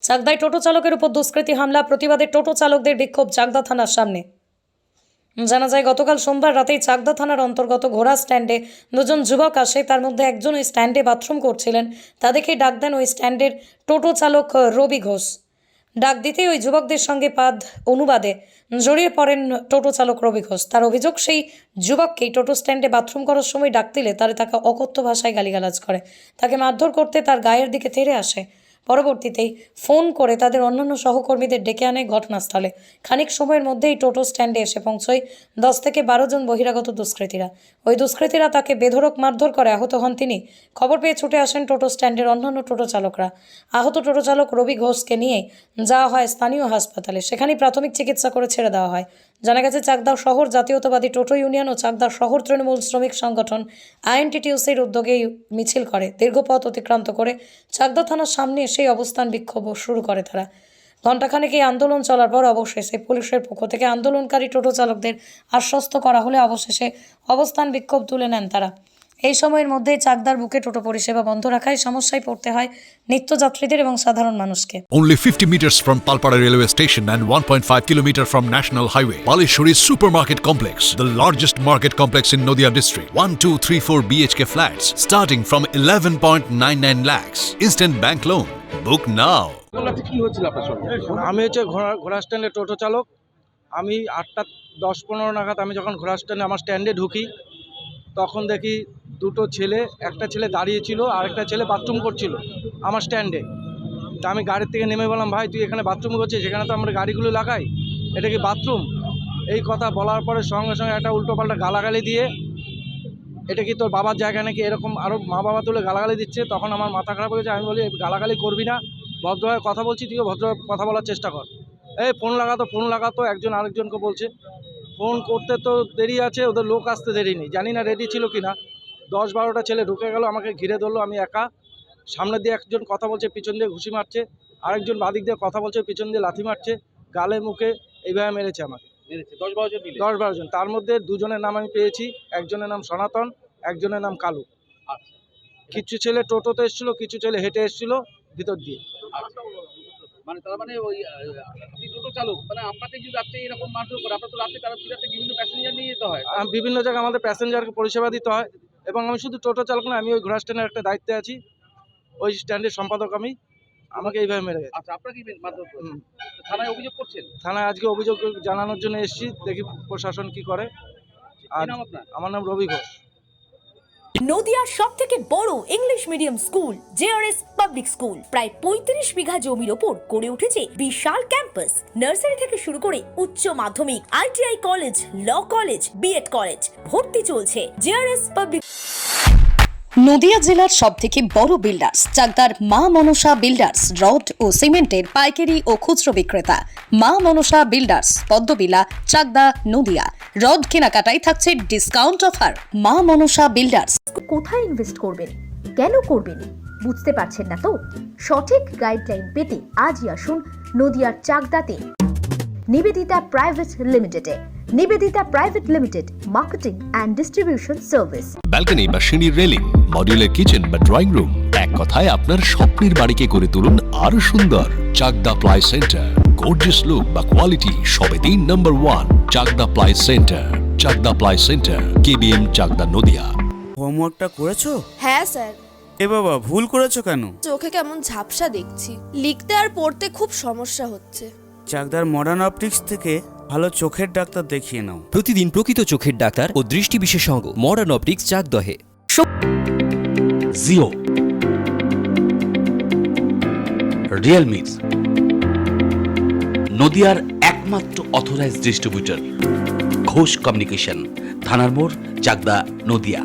চাকদায় টোটো চালকের উপর দুষ্কৃতী হামলা, প্রতিবাদে টোটো চালকদের বিক্ষোভ চাকদা থানার সামনে। জানা যায় গতকাল সোমবার রাতেই চাকদা থানার অন্তর্গত ঘোড়া স্ট্যান্ডে দুজন যুবক আসে। তার মধ্যে একজন ওই স্ট্যান্ডে বাথরুম করছিলেন। তা দেখেই ডাক দেন ওই স্ট্যান্ডের টোটো চালক রবি ঘোষ। ডাক দিতেই ওই যুবকদের সঙ্গে অনুবাদে জড়িয়ে পড়েন টোটো চালক রবি ঘোষ। তার অভিযোগ, সেই যুবককেই টোটো স্ট্যান্ডে বাথরুম করার সময় ডাক দিলে তাকে অকথ্য ভাষায় গালিগালাজ করে, তাকে মারধর করতে তার গায়ের দিকে তেড়ে আসে। পরবর্তীতেই ফোন করে তাদের অন্যান্য সহকর্মীদের ডেকে আনে ঘটনাস্থলে। খানিক সময়ের মধ্যেই টোটো স্ট্যান্ডে এসে পৌঁছয় 10 থেকে 12 জন বহিরাগত দুষ্কৃতীরা। ওই দুষ্কৃতীরা তাকে বেধড়ক মারধর করে আহত হন তিনি। খবর পেয়ে ছুটে আসেন টোটো স্ট্যান্ডের অন্যান্য টোটো চালকরা। আহত টোটো চালক রবি ঘোষকে নিয়ে যাওয়া হয় স্থানীয় হাসপাতালে। সেখানেই প্রাথমিক চিকিৎসা করে ছেড়ে দেওয়া হয়। জানা গেছে চাকদা শহর জাতীয়তাবাদী টোটো ইউনিয়ন ও চাকদা শহর তৃণমূল শ্রমিক সংগঠন আইএনটিটিউসির উদ্যোগে মিছিল করে দীর্ঘ পথ অতিক্রান্ত করে চাকদা থানার সামনে সেই অবস্থান বিক্ষোভ শুরু করে তারা। ঘণ্টাখানেক এই আন্দোলন চলার পর অবশেষে পুলিশের পক্ষ থেকে আন্দোলনকারী টোটো চালকদের আশ্বস্ত করা হলে অবশেষে অবস্থান বিক্ষোভ তুলে নেন তারা। এই সময়ের মধ্যে চাকদার বুকে টোটো পরিষেবা বন্ধ রাখায় সমস্যায় পড়তে হয় নিত্যযাত্রীদের এবং সাধারণ মানুষকে। Only 50 meters from Palpara railway station and 1.5 kilometer from National Highway, Palishuri Supermarket Complex, the largest market complex in Nadia district. 1, 2, 3, 4 BHK flats starting from 11.99 lakhs. Instant bank loan. Book now. আমি ঘোড়া স্ট্যান্ডে টোটো চালক। আমি 8টা 10-15 নাগাদ আমি যখন ঘোড়া স্ট্যান্ডে আমার স্ট্যান্ডে ঢুকি, তখন দেখি দুটো ছেলে, একটা ছেলে দাঁড়িয়ে ছিল আর একটা ছেলে বাথরুম করছিল আমার স্ট্যান্ডে। তা আমি গাড়ির থেকে নেমে বললাম, ভাই তুই এখানে বাথরুম করছিস, এখানে তো আমরা গাড়িগুলো লাগাই, এটা কি বাথরুম? এই কথা বলার পরে সঙ্গে সঙ্গে একটা উল্টোপাল্টা গালাগালি দিয়ে, এটা কি তোর বাবার জায়গা নাকি, এরকম আরও মা বাবা তুলে গালাগালি দিচ্ছে। তখন আমার মাথা খারাপ হয়ে গেছে। আমি বলি, গালাগালি করবি না, ভদ্রভাবে কথা বলছি, তুইও ভদ্রভাবে কথা বলার চেষ্টা কর। এই ফোন লাগাতো একজন আরেকজনকে বলছে। ফোন করতে তো দেরি আছে, ওদের লোক আসতে দেরি নেই, জানি না রেডি ছিল কি না। 10-12টা ছেলে ঢুকে গেল, আমাকে ঘিরে ধরলো। আমি একা, সামনে দিয়ে একজন কথা বলছে, পিছন দিয়ে ঘুষি মারছে, আরেকজন বাদিক দিয়ে কথা বলছে, পিছন দিয়ে লাথি মারছে, গালে মুখে এইভাবে মেরেছে আমাকে। 10-12 জন। তার মধ্যে দুজনের নাম আমি পেয়েছি, একজনের নাম সনাতন, একজনের নাম কালু। কিছু ছেলে টোটোতে এসেছিল, কিছু ছেলে হেঁটে এসেছিল ভিতর দিয়ে। মানে তার মানে ওই আপনি টোটো চালক, মানে আপনাকে যদি রাত্রে এরকম মারধর করে, আপনার তো রাত্রে তারা বিভিন্ন প্যাসেঞ্জার নিয়ে যেতে হয়। বিভিন্ন জায়গায় আমাদের প্যাসেঞ্জারকে পরিষেবা দিতে হয়। এবং আমি শুধু টোটো চালক না, আমি ওই ঘোড়া স্ট্যান্ডের একটা দায়িত্বে আছি, ওই স্ট্যান্ডের সম্পাদক আমি। আমাকে এইভাবে মেরে গেছে। আচ্ছা, আপনার কি মারধর করে? থানায় অভিযোগ করছেন? থানায় আজকে অভিযোগ জানানোর জন্য এসেছি, দেখি প্রশাসন কি করে। আর আমার নাম রবি ঘোষ। নদিয়ার সবথেকে বড় English medium school JRS public school প্রায় 35 বিঘা জমির ওপর গড়ে উঠেছে বিশাল ক্যাম্পাস। নার্সারি থেকে শুরু করে উচ্চ মাধ্যমিক, ITI college, law college, BEd college, ভর্তি চলছে। JRS public. নদিয়া জেলার সবথেকে বড় বিল্ডার্স চাকদার মা মনসা বিল্ডার্স, রড ও সিমেন্টের পাইকারি ও খুচরো বিক্রেতা। মা মনসা বিল্ডার্স, পদ্মবিলা, চাকদা, নদিয়া। রড কেনাকাটায় থাকছে ডিসকাউন্ট অফার। মা মনসা বিল্ডার্স। কোথায় ইনভেস্ট করবেন, কেন করবেন, বুঝতে পারছেন না তো? সঠিক গাইডলাইন পেতে আজই আসুন নদিয়ার চাকদাতে নিবেদিতা প্রাইভেট লিমিটেডে। Nivedita private limited, marketing and distribution service. Balcony বা সিঁড়ির রেলিং, মডিউলার কিচেন বা ড্রয়িং রুম, এক কথায় আপনার স্বপ্নের বাড়িকে করে তুলুন আরো সুন্দর। Chakdah ply centre, gorgeous look বা কোয়ালিটি সবেতেই number 1। Chakdah ply centre, Chakdah ply centre, KBM, Chakdah, Nadia. হোমওয়ার্কটা করেছো? হ্যাঁ স্যার। এ বাবা, ভুল করেছো কেন? চোখে কেমন ঝাপসা দেখছি, লিখতে আর পড়তে খুব সমস্যা হচ্ছে। চাকদার মডার্ন অপটিক্স থেকে ভালো চোখের ডাক্তার দেখিয়ে নাও। প্রতিদিন প্রকৃত চোখের ডাক্তার ও দৃষ্টি বিশেষজ্ঞ মডার্ন অপটিক্স চাকদহে। জিও, রিয়েলমি, নদিয়ার একমাত্র অথরাইজড ডিস্ট্রিবিউটর, ঘোষ কমিউনিকেশন, থানার মোড়, চাকদা, নদিয়া।